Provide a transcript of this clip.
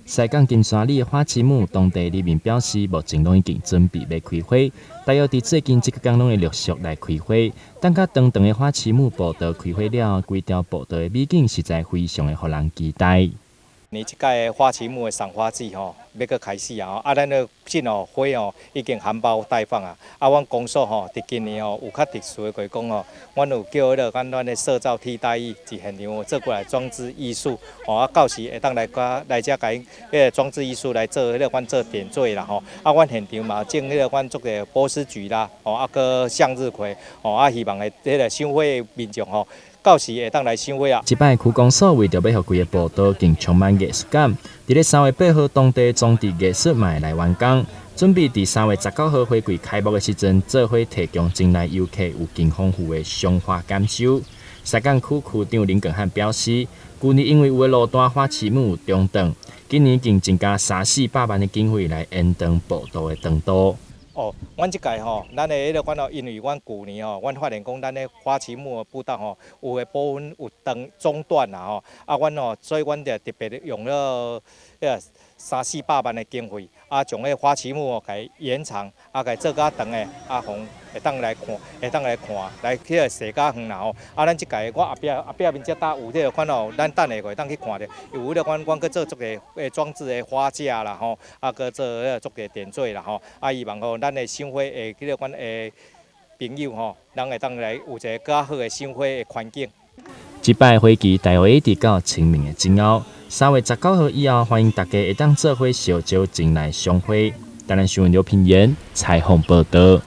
西港金山里的花旗木，当地里面表示，目前拢已经准备要开花，大约伫最近这个天拢会陆续来开花。等到长长的花旗木步道开花了，规条步道的美景实在非常的让人期待。你即届花旗木的赏花季要搁开始啊！咱的镇花已经含苞待放啊！阮公所伫今年有较特殊的讲阮有叫咱的社造替代役伫现场做过来装置艺术到时会当来遮甲因装置艺术来做阮做点缀啦阮现场嘛种阮做个波斯菊啦搁向日葵希望个赏花民众到时会当来赏花啊！即摆区公所为着要互规个步道更充满艺术感，伫咧3月8号当地装置艺术嘛会来完工，准备伫3月19号花季开幕的时阵，做伙提供前来游客有更丰富的赏花感受。西港区区长林cường汉表示，去年因为有个路段花旗木中断，今年竟增加300-400万的经费来延长步道的长度。阮即届咱的因为阮旧年阮发现讲咱的花旗木的步道有个部分有中断啦阮所以阮就特别用了300-400万的经费将个花旗木甲延长甲做较长的互会当来看，来去踅较远啦咱即届我后壁面遮搭有这个款咱等下会当去看着，有阮去做足个装置的花架啦搁做足个点缀啦希望咱的赏花会阮的朋友咱会当来有一个较好的赏花的环境。即摆花期大约一直到清明的前后，3月19号以后，欢迎大家会当做伙小招前来赏花。台南新闻刘品言采访报道。